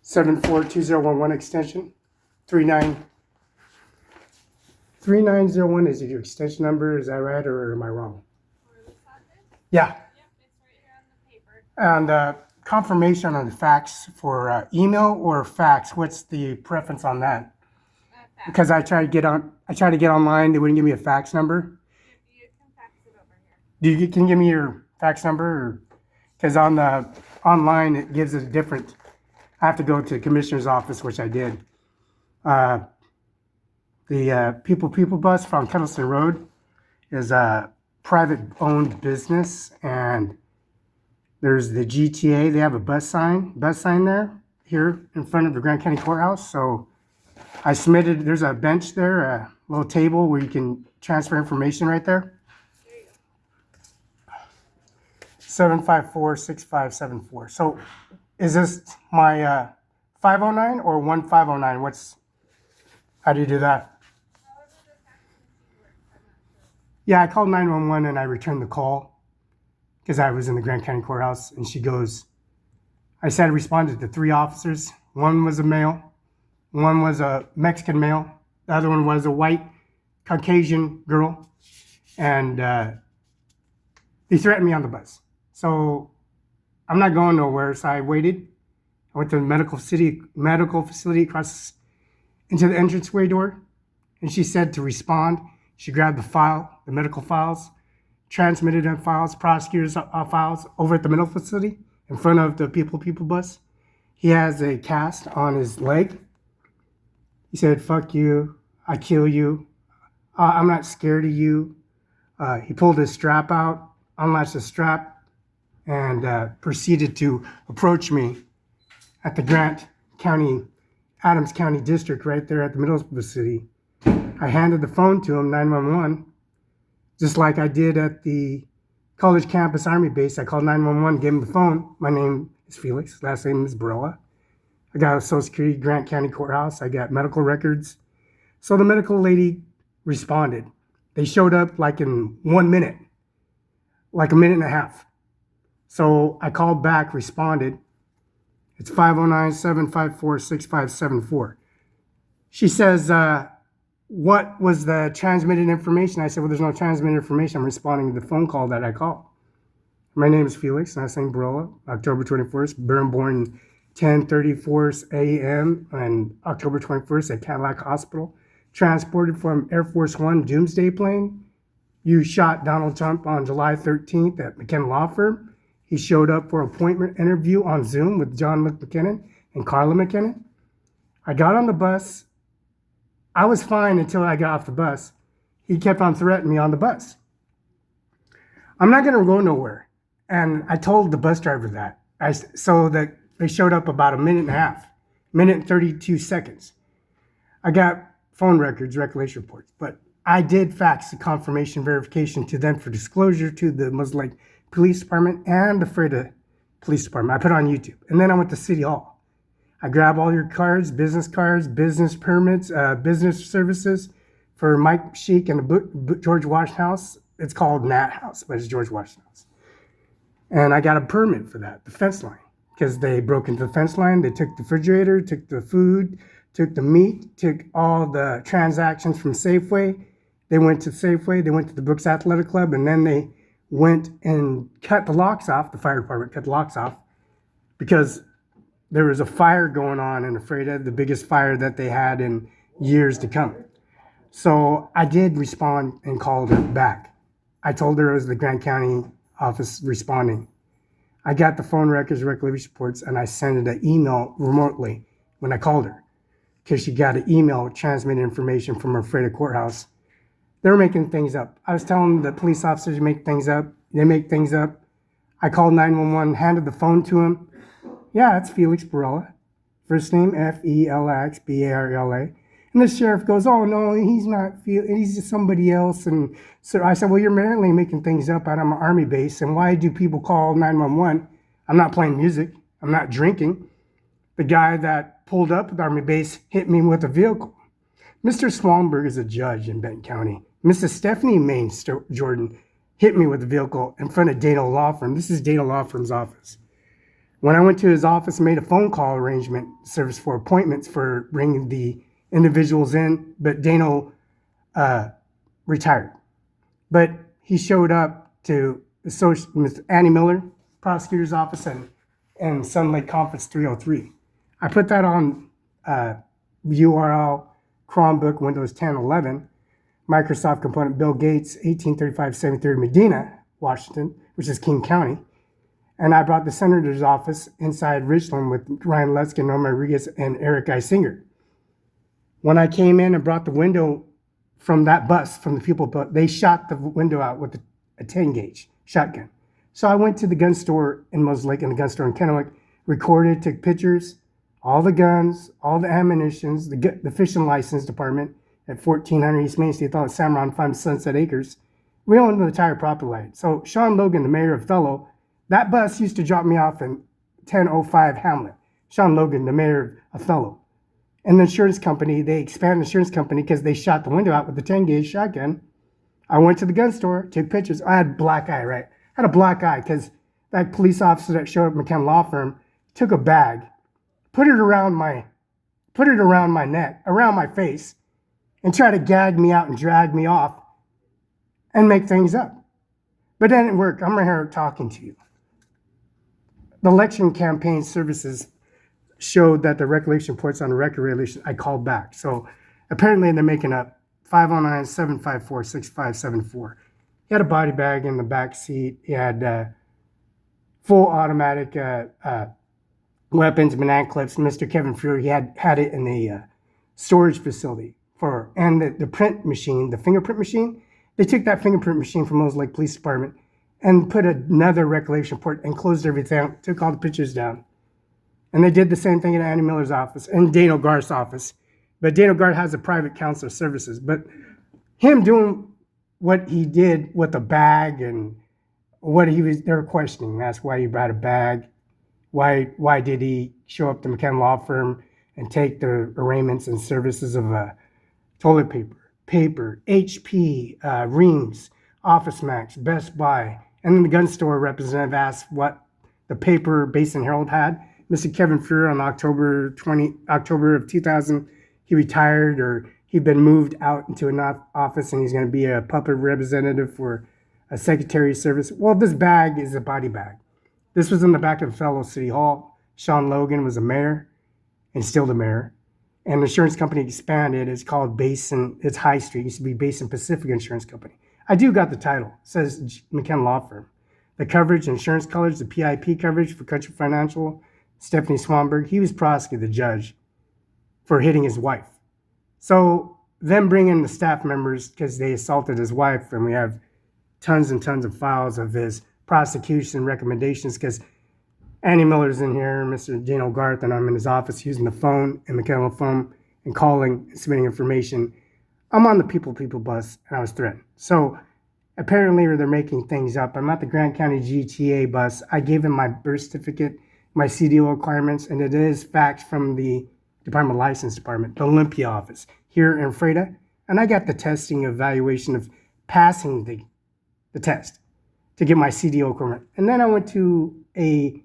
742011 extension. 3901 is your extension number. Is that right, or am I wrong? Yeah. Yep, it's right here on the paper. And confirmation on the fax for email or fax. What's the preference on that? Fax. Because I tried to get online. They wouldn't give me a fax number. You can fax it over here. Can you give me your fax number? Because on the online it gives us a different. I have to go to the commissioner's office, which I did. The People bus from Kettleson Road is a private owned business, and there's the GTA. They have a bus sign there here in front of the Grand County Courthouse. So I submitted. There's a bench there, a little table where you can transfer information right there. 754-6574. So is this my 509 or 1509? How do you do that? However the fax machine works, I'm not sure. Yeah, I called 911 and I returned the call because I was in the Grand County Courthouse, and she goes, I said I responded to 3 officers. One was a male, one was a Mexican male, the other one was a white Caucasian girl, and they threatened me on the bus. So I'm not going nowhere, so I waited. I went to the medical facility across into the entranceway door, and she said to respond. She grabbed the medical files, transmitted the files, prosecutor's files over at the medical facility in front of the People bus. He has a cast on his leg. He said, "Fuck you, I kill you, I'm not scared of you." He pulled his strap out, unlatched the strap, and proceeded to approach me at the Adams County District right there at the middle of the city. I handed the phone to him, 911, just like I did at the college campus Army base. I called 911, gave him the phone. My name is Felix, last name is Barela. I got a Social Security, Grant County Courthouse. I got medical records. So the medical lady responded. They showed up like in 1 minute, like a minute and a half. So I called back, responded. It's 509-754-6574. She says, what was the transmitted information? I said, well, there's no transmitted information. I'm responding to the phone call that I called. My name is Felix, last name Barela, October 21st, born 10:34 a.m. on October 21st at Cadillac Hospital. Transported from Air Force One Doomsday plane. You shot Donald Trump on July 13th at McKenna Law Firm. He showed up for an appointment interview on Zoom with John McKinnon and Carla McKinnon. I got on the bus. I was fine until I got off the bus. He kept on threatening me on the bus. I'm not going to go nowhere. And I told the bus driver that. So that they showed up about a minute and a half, minute and 32 seconds. I got phone records, recollection reports, but I did fax the confirmation verification to them for disclosure to the Muslim Police Department and the Freda Police Department. I put it on YouTube. And then I went to City Hall. I grabbed all your cards, business permits, business services for Mike Sheik and the George Washington House. It's called Nat House, but it's George Washington House. And I got a permit for that, the fence line, because they broke into the fence line. They took the refrigerator, took the food, took the meat, took all the transactions from Safeway. They went to Safeway, they went to the Brooks Athletic Club, and then they went and cut the locks off. The fire department cut the locks off because there was a fire going on in Freda, the biggest fire that they had in years to come. So I did respond and called her back. I told her it was the Grant County office responding. I got the phone records, recollection reports, and I sent an email remotely when I called her because she got an email transmitting information from her Freda courthouse. They were making things up. I was telling the police officers to make things up. They make things up. I called 911, handed the phone to him. Yeah, it's Felix Barela. First name, Felix Barela. And the sheriff goes, oh, no, he's not Felix. He's just somebody else. And so I said, well, you're apparently making things up out of my Army base. And why do people call 911? I'm not playing music. I'm not drinking. The guy that pulled up at the Army base hit me with a vehicle. Mr. Swanberg is a judge in Benton County. Mrs. Stephanie Main Jordan hit me with a vehicle in front of Dana Law Firm. This is Dana Law Firm's office. When I went to his office, made a phone call arrangement service for appointments for bringing the individuals in, but Dano retired. But he showed up to with Annie Miller, prosecutor's office, and Sun Lake Conference 303. I put that on URL, Chromebook, Windows 10, 11, Microsoft component, Bill Gates, 1835 73 Medina, Washington, which is King County. And I brought the senator's office inside Richland with Ryan Lutzkin, Norma Rodriguez, and Eric I. Singer. When I came in and brought the window from that bus, from the people, they shot the window out with a 10 gauge shotgun. So I went to the gun store in Moses Lake and the gun store in Kennewick, recorded, took pictures, all the guns, all the ammunitions, the fishing license department at 1400 East Main Street, at Cimarron5INC Sunset Acres. We owned the entire property line. So Sean Logan, the mayor of Othello, that bus used to drop me off in 1005 Hamlet. Sean Logan, the mayor of Othello. And the insurance company, they expanded the insurance company because they shot the window out with the 10 gauge shotgun. I went to the gun store, took pictures. I had black eye, right? I had a black eye because that police officer that showed up at McKenna Law Firm took a bag, put it around my neck, around my face, and tried to gag me out and drag me off and make things up. But that didn't work. I'm right here talking to you. The election campaign services showed that the recollection reports on the record relation, I called back. So apparently they're making up 509-754-6574. He had a body bag in the back seat. He had full automatic weapons, banana clips. Mr. Kevin Fury, he had it in the storage facility and the print machine, the fingerprint machine. They took that fingerprint machine from Moses Lake Police Department and put another recollection report and closed everything out, took all the pictures down. And they did the same thing in Annie Miller's office and Dano Garth's office. But Dano Garth has a private counselor services. But him doing what he did with the bag and what they were questioning. That's why he brought a bag. Why did he show up to McKenna Law Firm and take the arraignments and services of toilet paper, HP, Reams, Office Max, Best Buy. And then the gun store representative asked what the paper Basin Herald had. Mr. Kevin Fuhrer on October of 2000, he retired, or he'd been moved out into an office and he's going to be a puppet representative for a Secretary of Service. Well, this bag is a body bag. This was in the back of Othello City Hall. Sean Logan was the mayor and still the mayor. And the insurance company expanded. It's called Basin, it's High Street. It used to be Basin Pacific Insurance Company. I do got the title. It says McKenna Law Firm. The coverage, insurance coverage, the PIP coverage for Country Financial, Stephanie Swanberg, he was prosecuted, the judge, for hitting his wife. So them bringing the staff members because they assaulted his wife, and we have tons and tons of files of his prosecution recommendations because Annie Miller's in here, Mr. Dano Garth, and I'm in his office using the phone and McKenna phone and calling and submitting information. I'm on the people bus, and I was threatened. So apparently they're making things up. I'm at the Grant County GTA bus. I gave him my birth certificate, my CDO requirements, and it is faxed from the Department of License Department, the Olympia office here in Freda. And I got the testing evaluation of passing the test to get my CDO requirement. And then I went to a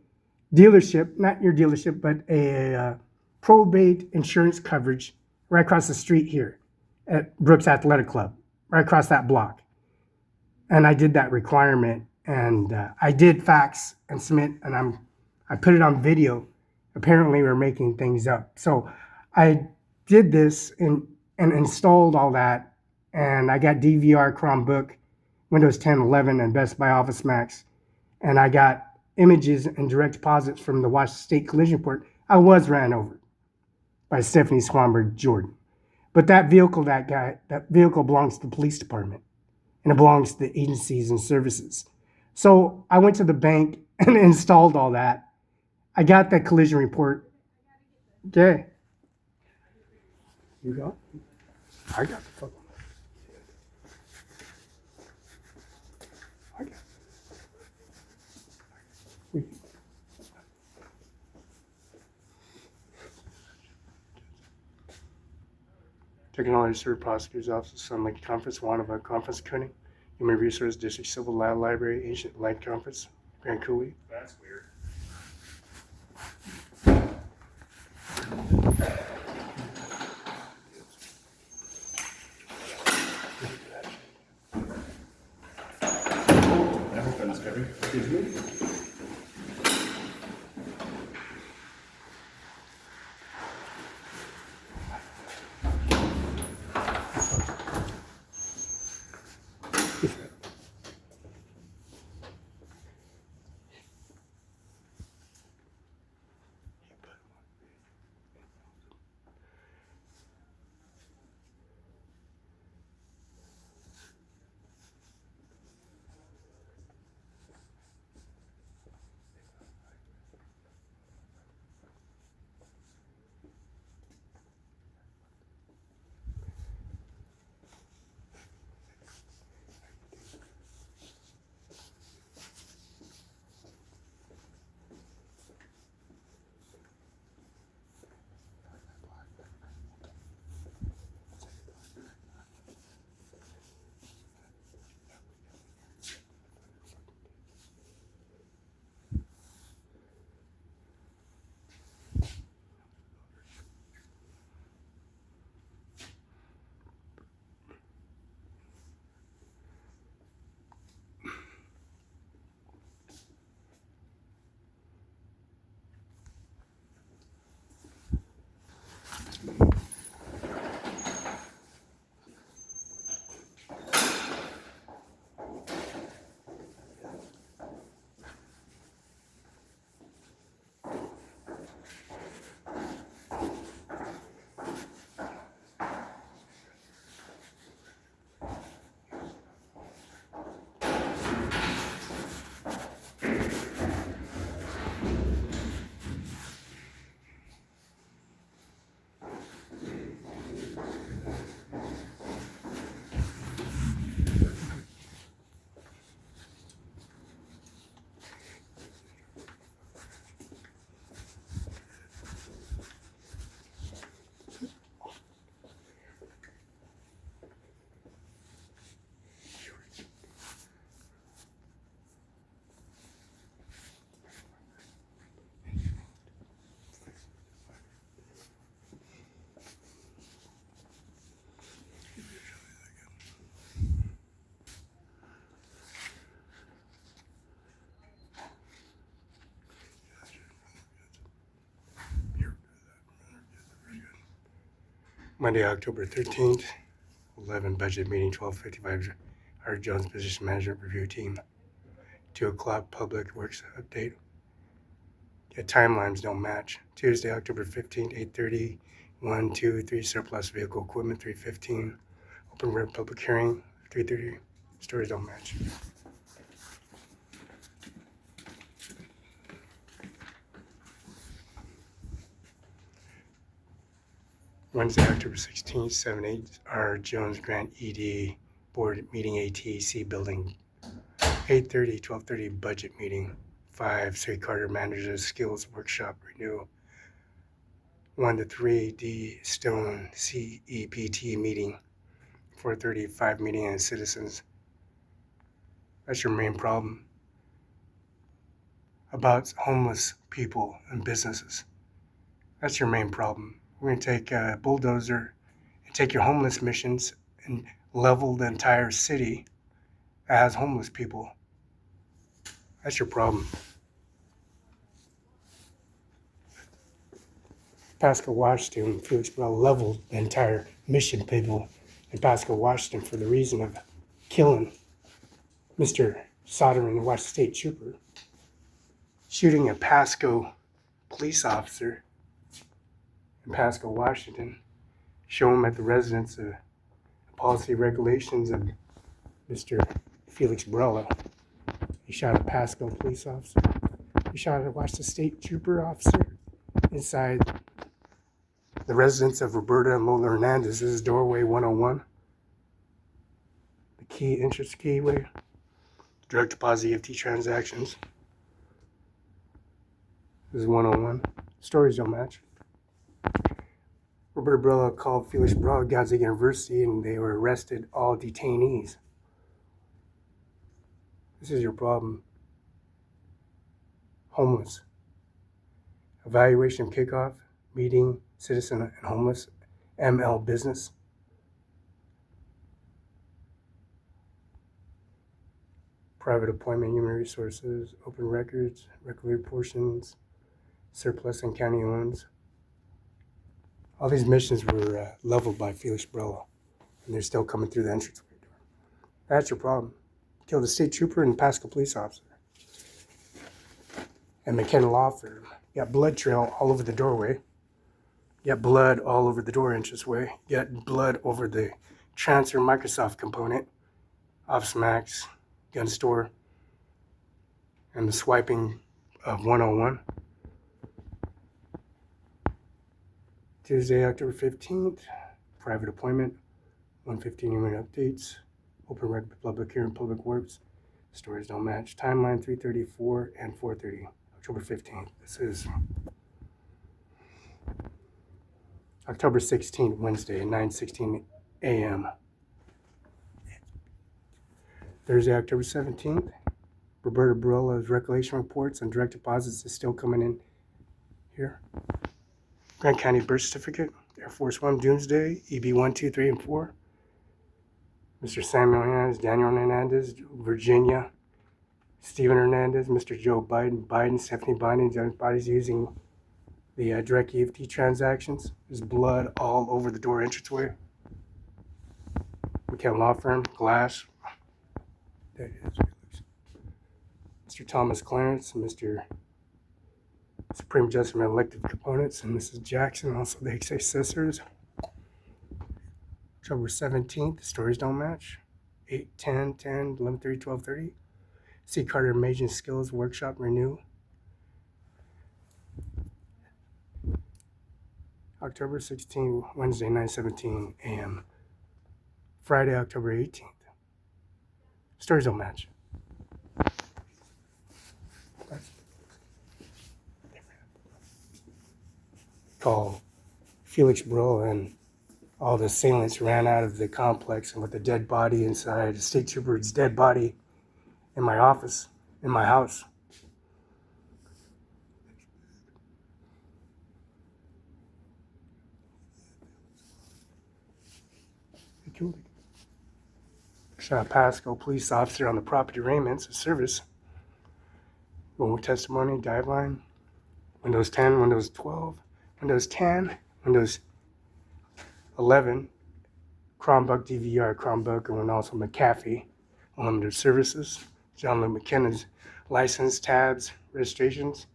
dealership, not your dealership, but a probate insurance coverage right across the street here at Brooks Athletic Club, right across that block. And I did that requirement, and I did fax and submit, and I put it on video. Apparently we're making things up. So I did this and installed all that, and I got DVR Chromebook, Windows 10, 11, and Best Buy Office Max, and I got images and direct deposits from the Washington State Collision Report. I was ran over by Stephanie Swanberg Jordan. But that vehicle belongs to the police department, and it belongs to the agencies and services. So I went to the bank and installed all that. I got that collision report. Okay. You got it? I got the fuck. I got it. Technology Served Prosecutor's Office, Sun Lake Conference, Wanava Conference Cunning, Human Resource District Civil Law Library, Ancient Light Conference, Grand Coulee. That's weird. Excuse me. Monday, October 13th, 11 budget meeting, 12:55. Our Jones Position Management Review Team. 2 o'clock public works update. Yeah, timelines don't match. Tuesday, October 15th, 8:30. 1, 2, 3 surplus vehicle equipment, 3:15. Open rep public hearing, 3:30. Stories don't match. Wednesday, October 16th, 7-8, our Jones Grant ED Board meeting, ATC building. 8:30, 12:30 budget meeting. 5, City Carter Managers Skills Workshop Renew. 1 to 3, D Stone CEPT meeting. 4:30, 5 meeting and citizens. That's your main problem. About homeless people and businesses. That's your main problem. We're going to take a bulldozer and take your homeless missions and level the entire city that has homeless people. That's your problem. Pascal Washington, Felix Barela leveled the entire mission people in Pascal Washington for the reason of killing Mr. Soldering, the Washington State Trooper, shooting a Pasco police officer in Pasco, Washington, show him at the residence of policy regulations of Mr. Felix Barela. He shot a Pasco police officer. He shot a Washington State Trooper officer inside the residence of Roberta and Lola Hernandez. This is doorway 101. The key entrance keyway. Direct deposit EFT transactions. This is 101. Stories don't match. Roberta Barela called Felix Barela Gonzaga University and they were arrested all detainees. This is your problem. Homeless. Evaluation kickoff, meeting, citizen and homeless, ML business. private appointment, human resources, open records, record portions, surplus and county owns. All these missions were leveled by Felix Barela, and they're still coming through the entranceway door. That's your problem. Killed a state trooper and Pasco police officer. And McKenna Law Firm. You got blood trail all over the doorway. You got blood all over the door entranceway. You got blood over the transfer Microsoft component, Office Max, gun store, and the swiping of 101. Tuesday, October 15th, private appointment, 115 human updates, open record, public hearing, public works, stories don't match. Timeline 3:34 and 4:30, October 15th. This is October 16th, Wednesday, 9:16 a.m. Thursday, October 17th, Roberta Barela's recollection reports and direct deposits is still coming in here. Grant County birth certificate, Air Force One, Doomsday, EB 1, 2, 3, and 4. Mr. Samuel Hernandez, Daniel Hernandez, Virginia, Stephen Hernandez, Mr. Joe Biden, Stephanie Biden, Jones bodies using the direct EFT transactions. There's blood all over the door entranceway. McKenna Law Firm, glass. There it is. Mr. Thomas Clarence, Mr. Supreme Justice and elected components, and Mrs. Jackson, also the accessors. October 17th, stories don't match. 8, 10, 10, 11, 30, 12, 30. C. Carter Amazing Skills Workshop Renew. October 16th, Wednesday, 9:17 a.m. Friday, October 18th. Stories don't match. Call Felix Barela and all the assailants ran out of the complex, and with a dead body inside, a state trooper's dead body in my office, in my house. They killed him. Shot a Pasco police officer on the property arraignments of service. Going with testimony, dive line, Windows 10, Windows 12, Windows 10, Windows 11, Chromebook, DVR, Chromebook, and also McAfee, unlimited services, John Luke McKenna's license, tabs, registrations,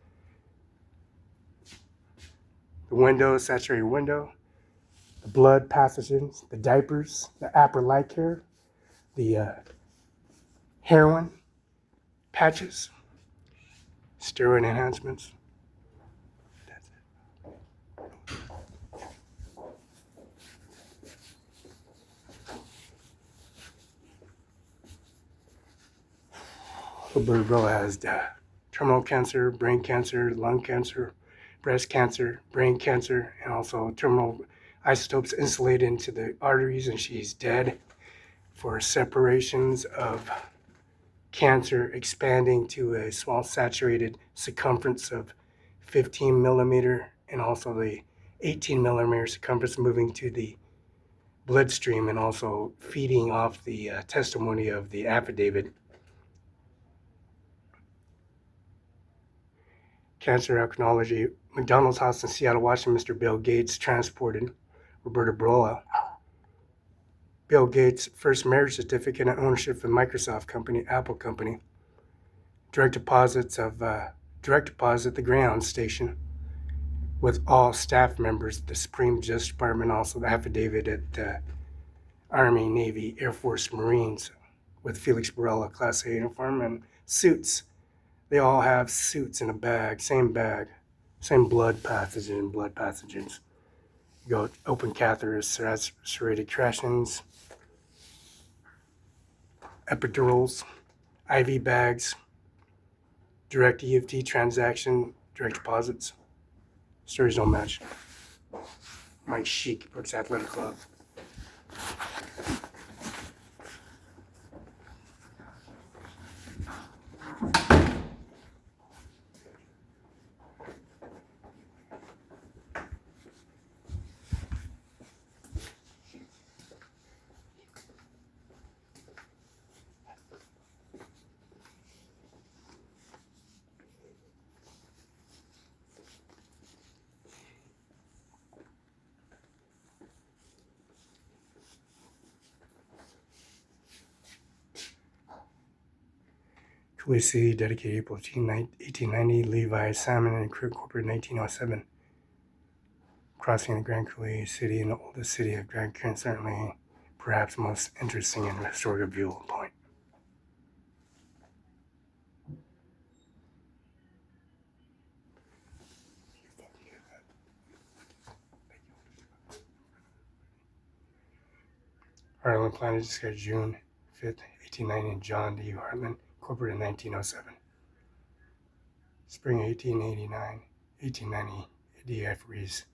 the window, saturated window, the blood pathogens, the diapers, the Apra light care, the heroin, patches, steroid enhancements. That's it. Barela has terminal cancer, brain cancer, lung cancer, breast cancer, brain cancer, and also terminal isotopes insulated into the arteries, and she's dead for separations of cancer expanding to a small saturated circumference of 15 millimeter, and also the 18 millimeter circumference moving to the bloodstream, and also feeding off the testimony of the affidavit. Cancer endocrinology, McDonald's house in Seattle, Washington, Mr. Bill Gates transported Roberta Barela. Bill Gates' first marriage certificate and ownership of Microsoft company, Apple company. Direct deposit, the Greyhound station, with all staff members, the Supreme Justice Department, also the affidavit at Army, Navy, Air Force, Marines, with Felix Barela, Class A uniform, and suits. They all have suits in a bag, same blood pathogens. You go open catheters, serrated tractions, epidurals, IV bags, direct EFT transaction, direct deposits. Stories don't match. Mike Chic, Brooks Athletic Club. Fluid City, dedicated April 1890. Levi Salmon and Incorporated 1907. Crossing the Grand Coulee City in the oldest city of Grand Current, certainly perhaps most interesting and historic viewpoint. Ireland planted discovered June 5th, 1890, John D. Hartland, Incorporated 1907. Spring 1889, 1890, D.F. Rees.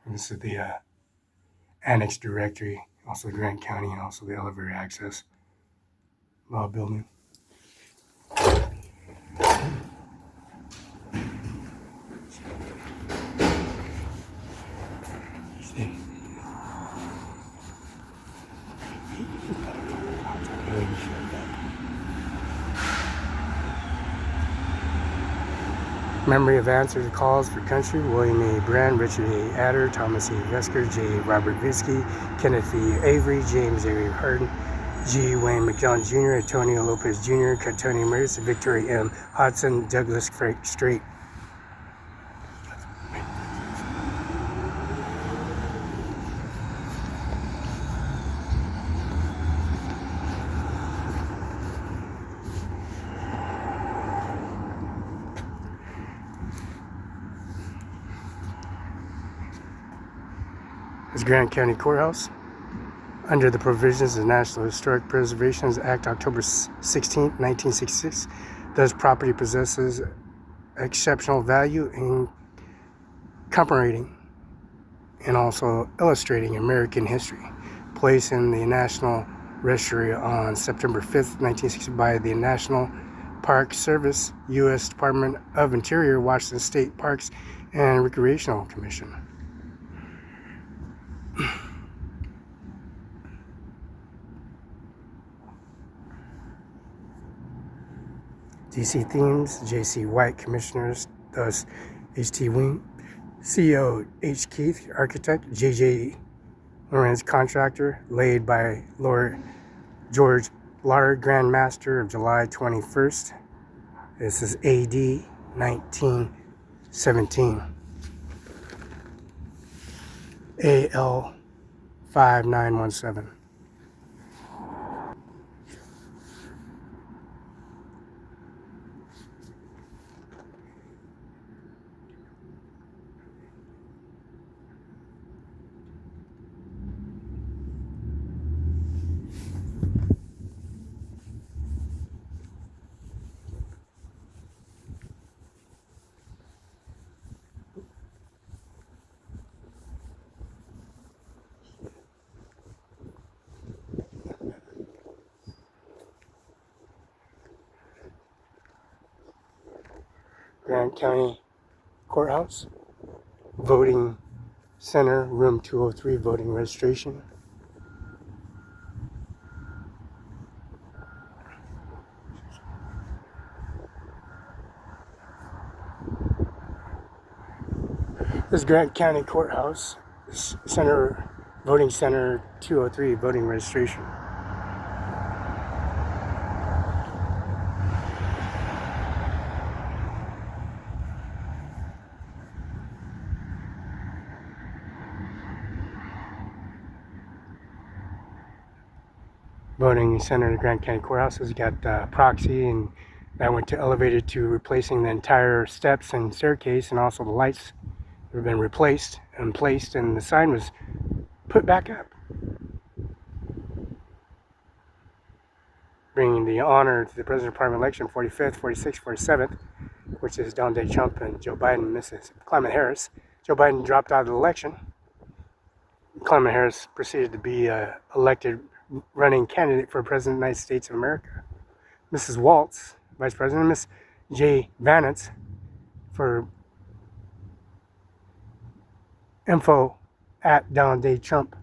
And this is the annex directory, also Grant County, and also the elevator access law building. Memory of answers to calls for country: William A. Brand, Richard A. Adder, Thomas A. Vesker, J. Robert Visky, Kenneth E. Avery, James A. Harden, G. Wayne McDonald Jr., Antonio Lopez Jr., Catoni Mears, Victoria M. Hodson, Douglas Strait. Is Grant County Courthouse. Under the provisions of the National Historic Preservation Act, October 16, 1966, this property possesses exceptional value in commemorating and also illustrating American history. Placed in the National Registry on September 5th, 1960 by the National Park Service, U.S. Department of Interior, Washington State Parks and Recreational Commission. DC Themes, J.C. White, Commissioners, thus H.T. Wing, CEO H. Keith, Architect, J.J. Lorenz, Contractor, laid by Lord George Lard, Grand Master of July 21st. This is A.D. 1917. A.L. 5917. Grant County Courthouse, Voting Center, Room 203, voting registration. This is Grant County Courthouse, Center, Voting Center 203, voting registration. Voting Center at Grant County Courthouse has got proxy, and that went to elevated to replacing the entire steps and staircase, and also the lights have been replaced and placed, and the sign was put back up, bringing the honor to the President Department election 45th, 46th, 47th, which is Donald J. Trump and Joe Biden, Mrs. Clement Harris. Joe Biden dropped out of the election. Clement Harris proceeded to be elected running candidate for President of the United States of America. Mrs. Waltz, Vice President, Miss J. Vanance for info at Donald J. Trump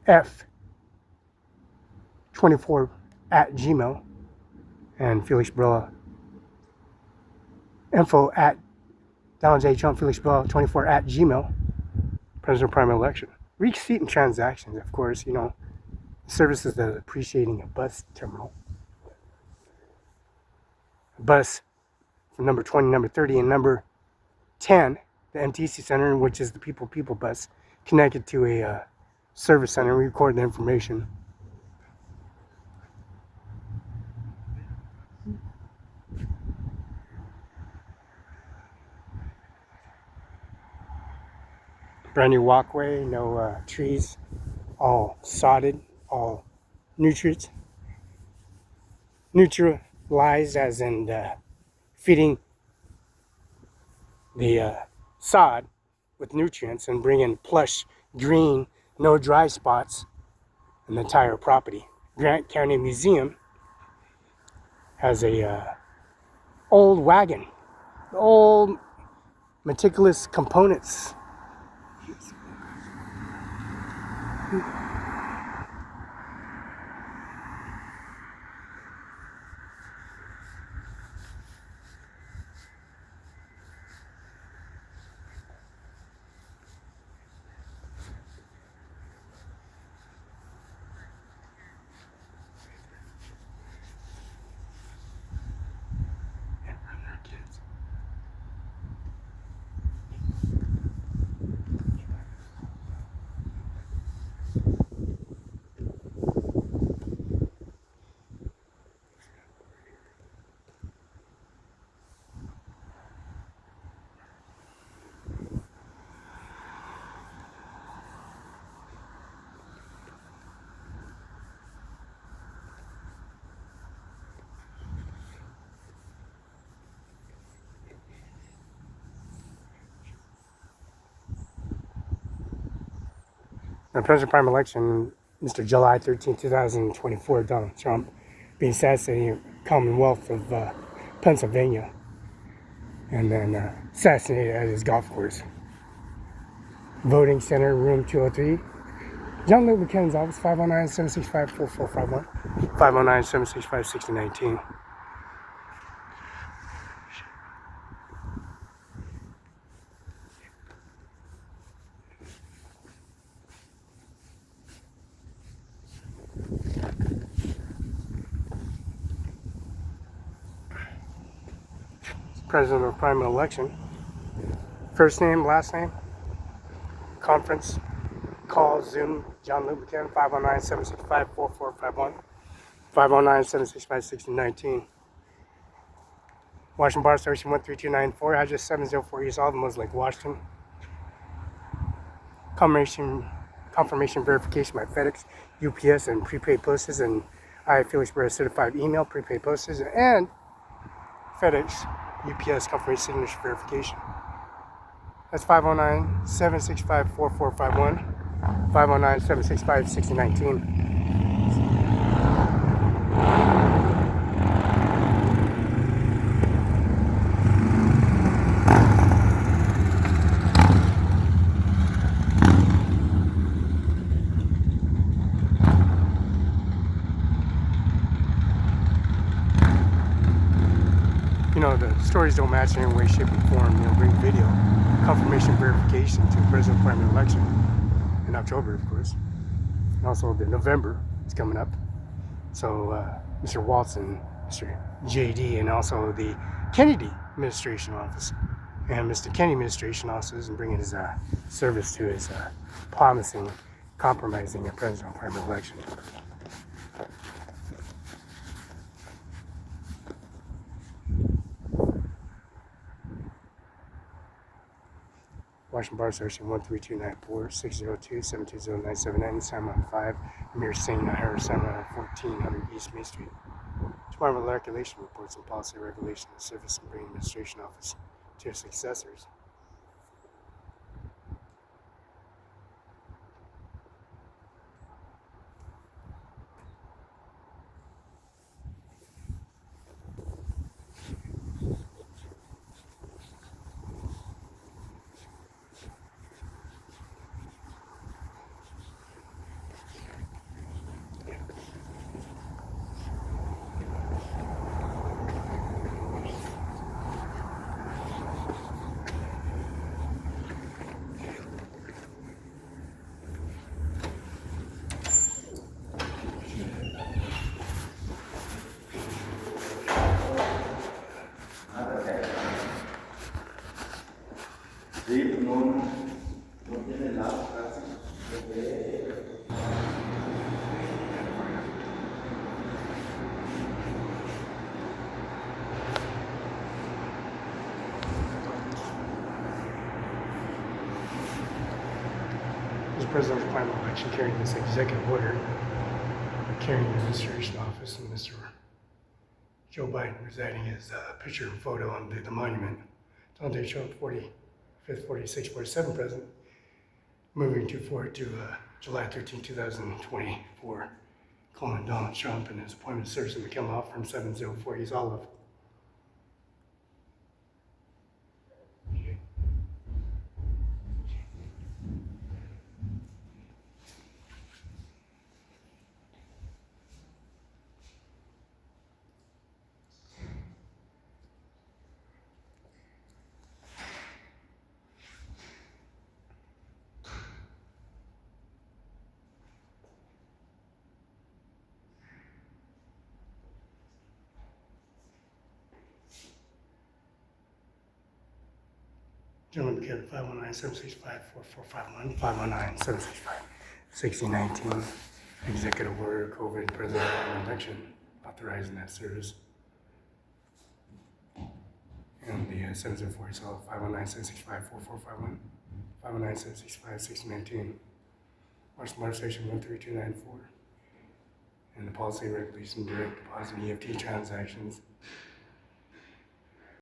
F24 at Gmail, and Felix Barela info at Donald J. Trump, Felix Bell, 24 at Gmail. President primary election. Receipt and transactions, of course, you know, services that are appreciating a bus terminal. A bus from number 20, number 30, and number 10, the MTC Center, which is the People bus, connected to a service center. We record the information. Brand new walkway, no trees, all sodded, all neutralized, as in feeding the sod with nutrients and bringing plush green, no dry spots in the entire property. Grant County Museum has a old wagon, old meticulous components. The president prime election, Mr. July 13, 2024, Donald Trump being assassinated in the Commonwealth of Pennsylvania, and then assassinated at his golf course. Voting Center, room 203. John Luke McKinnon's office, 509-765-4451, 509-765-6019. President of primary election. First name, last name, conference, call, Zoom, John Luke McKinnon, 509-765-4451, 509-765-6019. Washington Bar Station 13294, address 704 East Aldermos Lake, Washington. Confirmation verification by FedEx, UPS, and prepaid postage, and I, Felix Barela, certified email, prepaid postage, and FedEx, UPS confirmation signature verification. That's 509-765-4451, 509-765-6019. You know, the stories don't match in any way, shape, or form. You know, bring video, confirmation verification to the president primary election in October, of course. And also the November is coming up. So Mr. Walton, Mr. JD, and also the Kennedy administration office and Mr. Kennedy administration offices, and bringing his service to his promising, compromising a president primary election. Washington Bar Station 13294 602 720 979, San 5, Amir Singh, Nijjar, San 1400 East Main Street. Department of Regulation reports and policy regulation of the Service and Bringing Administration Office to your successors. no tiene lado casi. This president's final election carrying this executive order, carrying the administration office, and Mr. Joe Biden residing his picture and photo on the monument. Donald J. Trump, 45th, 46th, 47th president, moving to July 13, 2024. Calling Donald Trump and his appointment to service in the Camelot from 704 East Olive. Gentleman carried 519-765-4451, 519-765-6019. Executive order, COVID president election, authorizing that service. And the 704 is all 519-765-4451, 519-765-6019. March Station 13294. And the policy regulation direct deposit EFT transactions